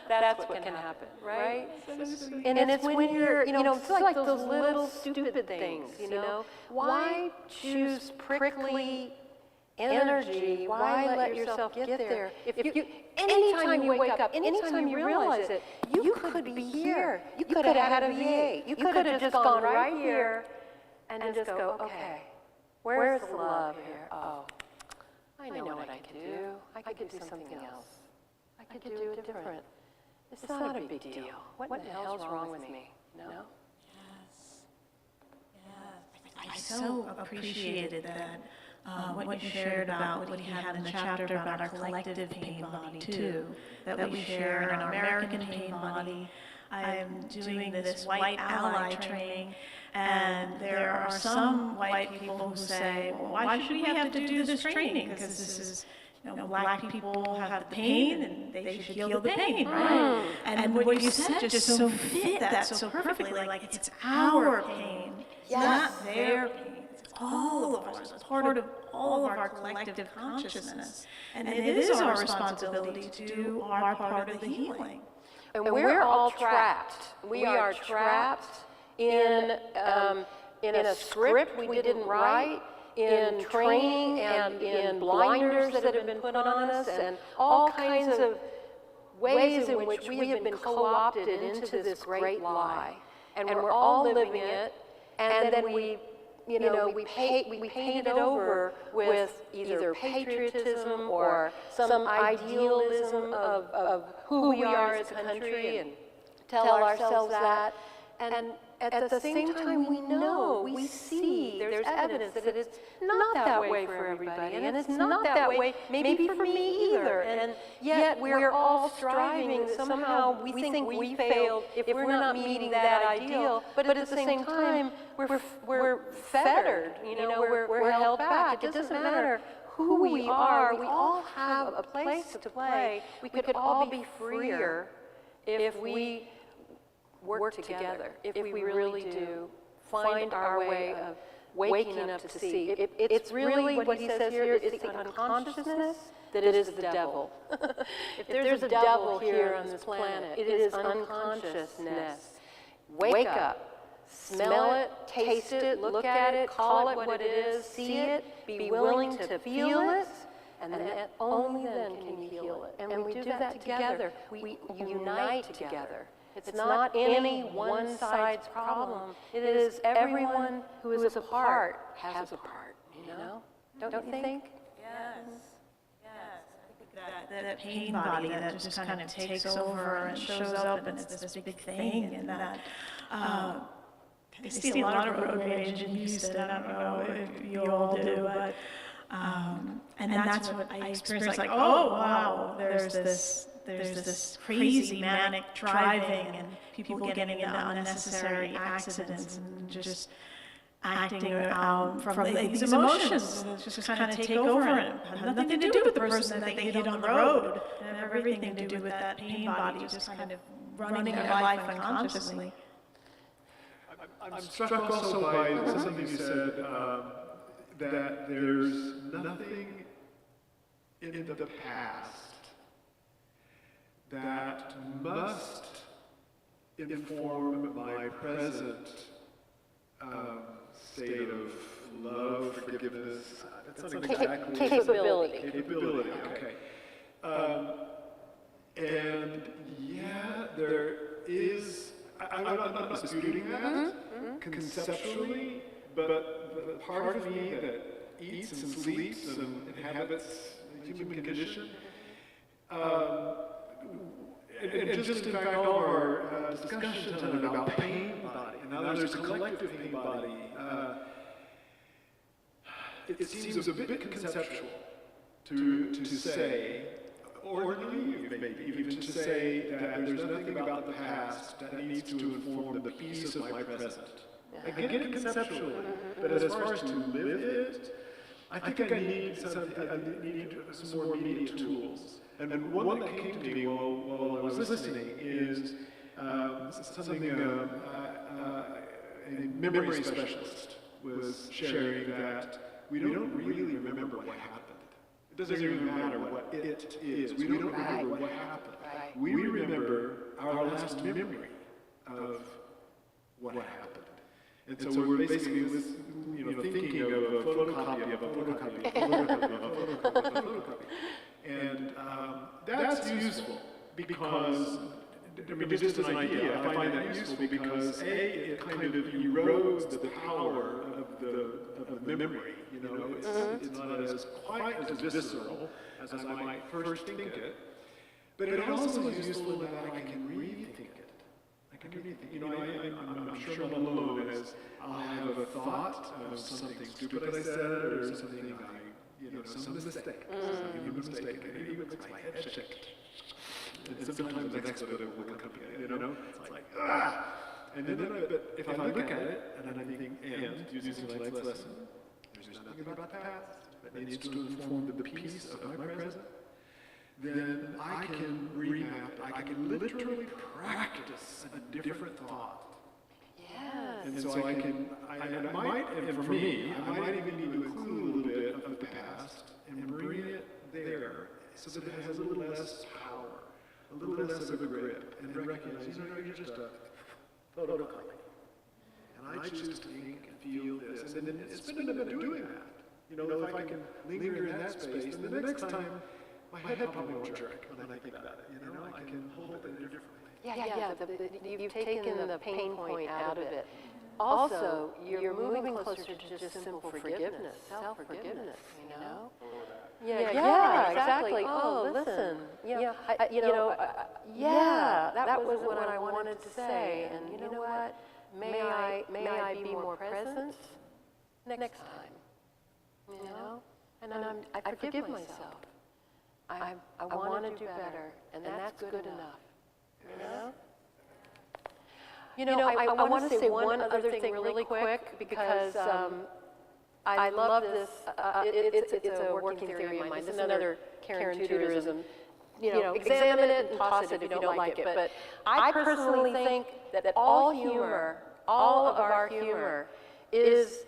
That's what can happen, right? And it's when you're, it's like those little stupid things, Why choose prickly energy? Why let yourself get there? Anytime you wake up, anytime you realize it, you could be here. You could have had a V8. You could have just gone right here and just go, okay. Where's the love here? Oh, I know what I could do. I could do something else. I could do it different. It's not a big deal. What the hell's wrong with me? No? I so appreciated that, what you shared about what you had in the chapter about our collective pain body too, that we share an American pain body. I'm doing this white ally training, and there are some white people who say, well, why should we have to do this training? Because this is, black people have the pain, and they should heal the pain, right? And what you said just so fit that so perfectly, like it's our pain, it's not their pain. It's all of us, it's part of all of our collective consciousness. And it is our responsibility to do our part of the healing. And we're all trapped. We are trapped in a script we didn't write, in training and in blinders that have been put on us, and all kinds of ways in which we have been co-opted into this great lie. And we're all living it, and then we paint it over with either patriotism or some idealism of who we are as a country, and tell ourselves that. And at the same time, we see, there's evidence that it's not that way for everybody, and it's not that way maybe for me either. And yet we're all striving. Somehow we think we failed if we're not meeting that ideal, but at the same time, we're fettered, we're held back. It doesn't matter who we are. We all have a place to play. We could all be freer if we work together, if we really do find our way of waking up to see. It's really what he says here, it's the unconsciousness that it is the devil. If there's a devil here on this planet, it is unconsciousness. Wake up, smell it, taste it, look at it, call it what it is, see it, be willing to feel it, and then only then can you heal it. And we do that together. We unite together. It's not any one side's problem. It is everyone who is a part has a part, Don't you think? That pain body that just kind of takes over and shows up, and it's this big thing, and that I see a lot of road rage in Houston. I don't know if you all do, but and that's what I experienced. Like, oh wow, there's this crazy manic driving and people getting into unnecessary accidents and just acting out from these emotions, and just kind of take over, and have nothing to do with the person that they hit on the road, and everything to do with that pain body just kind of running their life unconsciously. I'm struck also by something you said, that there's nothing in the past that must inform my present state of love, forgiveness, that's not exactly... Capability. Capability, okay. And yeah, there is, I'm not disputing that conceptually, but the part of me that eats and sleeps and inhabits the human condition, and just in fact all of our discussions about pain body, and now there's a collective pain body, it seems a bit conceptual to say, or naive maybe, even to say that there's nothing about the past that needs to inform the peace of my present. I get it conceptually, but as far as to live it, I think I need some more immediate tools. And one that came to me while I was listening is something a memory specialist was sharing, that we don't really remember what happened. It doesn't even matter what it is. We don't remember what happened. We remember our last memory of what happened. And so we're basically thinking of a photocopy of a photocopy of a photocopy of a photocopy of a photocopy. And that's useful because, I mean, just as an idea, I find that useful because A, it kind of erodes the power of the memory. It's not as quite as visceral as I might first think it, but it also is useful in that I can rethink it. I'm sure I'm alone as I'll have a thought of something stupid I said, or something some mistake, some human mistake, and even it's my head checked. And sometimes the next bit will come in, it's like, ah! And then, but if I look at it, and then I think, and, using tonight's lesson, there's nothing about the past that needs to inform the peace of my present, then I can remap, I can literally practice a different thought. Yes. And so I can, and for me, I might even need to include a little bit of the past and bring it there so that it has a little less power, a little less of a grip, and recognize, you're just a photocopy. And I choose to think and feel this, and then spend a minute doing that. If I can linger in that space, then the next time, my head probably won't jerk when I think about it, I can hold it differently. You've taken the pain point out of it. Also, you're moving closer to just simple forgiveness, self-forgiveness, Yeah, exactly. Oh, listen. That wasn't what I wanted to say. And you know what? May I be more present next time? And I forgive myself. I want to do better, and that's good enough. I want to say one other thing really quick because I love this. It's a working theory of mine. This is another Karen Tudorism. Examine it and toss it if you don't like it. But I personally think that all humor, all of our humor, is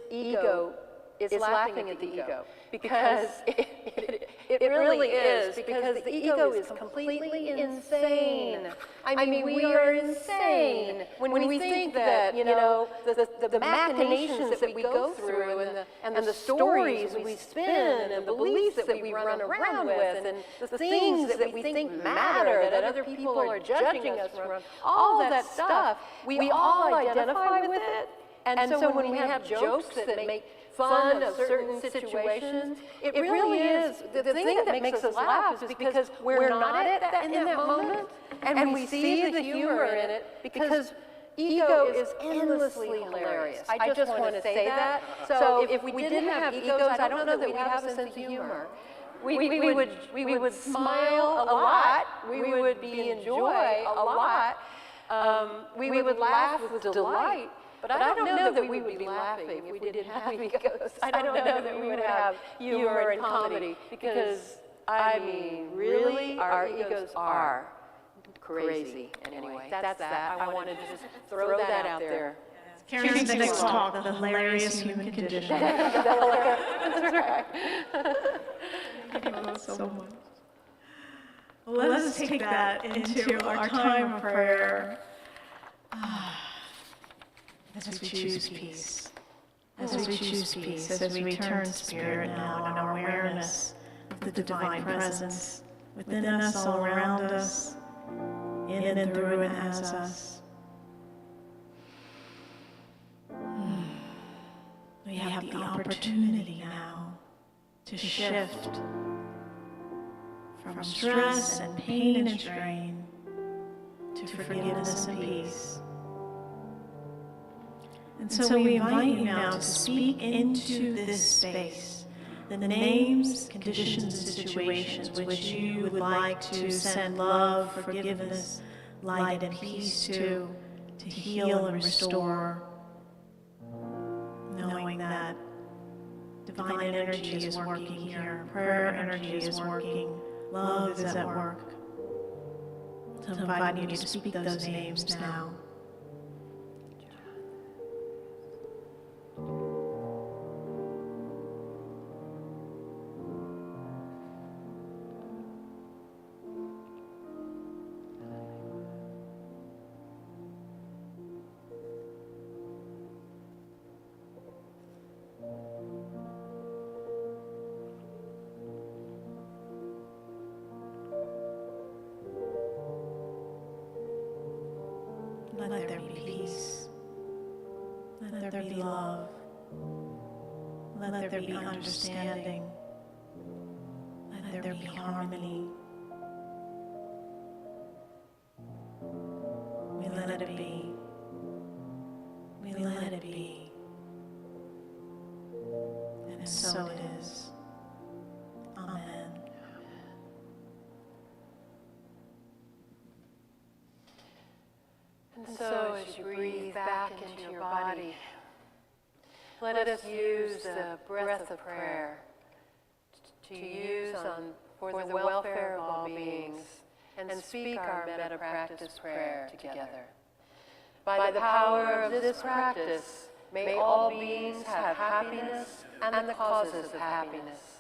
laughing at the ego, because it really is, because the ego is completely insane. I mean, we are insane when we think that, the machinations that we go through and the stories we spin and the beliefs that we run around with and the things that we think matter, that other people are judging us from, all that stuff, we all identify with it. And so when we have jokes that make fun of certain situations, it really is, the thing that makes us laugh is because we're not in that moment, and we see the humor in it, because ego is endlessly hilarious. I just want to say that. So if we didn't have egos, I don't know that we'd have a sense of humor. We would smile a lot, we would be in joy a lot, we would laugh with delight. But I don't know that we would be laughing if we didn't have egos. I don't know that we would have humor and comedy, because, I mean, really, our egos are crazy. Anyway, that's that. I wanted to just throw that out there. Karen's next talk, the hilarious human condition. That's right. Thank you so much. Well, let us take that into our time of prayer. As we choose peace. As we choose peace, as we turn spirit now in our awareness of the divine presence within us, all around us, in and through and as us. We have the opportunity now to shift from stress and pain and strain to forgiveness and peace. And so we invite you now to speak into this space the names, conditions, and situations which you would like to send love, forgiveness, light, and peace to heal and restore, knowing that divine energy is working here, prayer energy is working, love is at work. So I'm inviting you to speak those names now. Let there be peace. Let there be love. Let there be understanding. Let there be harmony. We let it be. We let it be. And so it is. Amen. And so as you breathe back into your body, let us use the breath of prayer to use for the welfare of all beings and speak our metta practice prayer together. By the power of this practice, may all beings have happiness and the causes of happiness.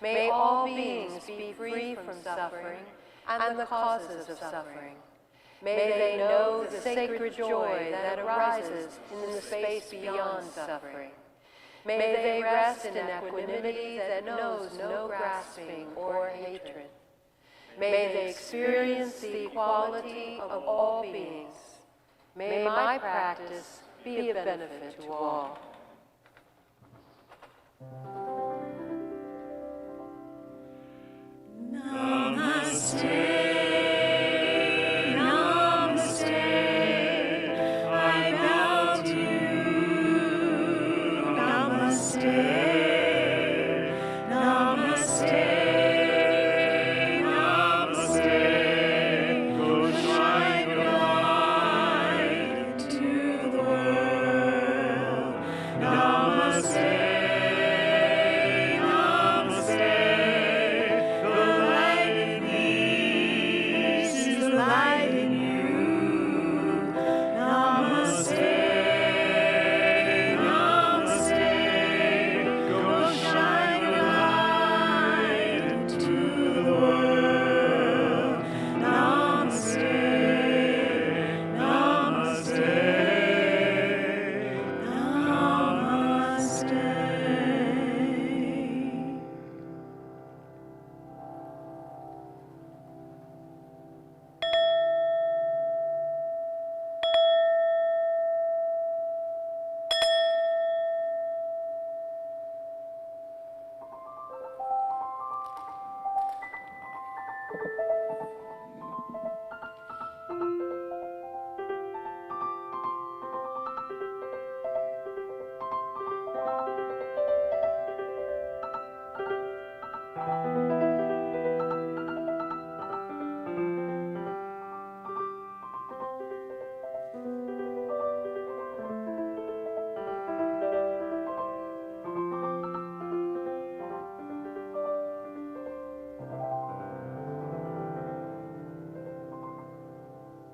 May all beings be free from suffering and the causes of suffering. May they know the sacred joy that arises in the space beyond suffering. May they rest in equanimity that knows no grasping or hatred. May they experience the equality of all beings. May my practice be of benefit to all.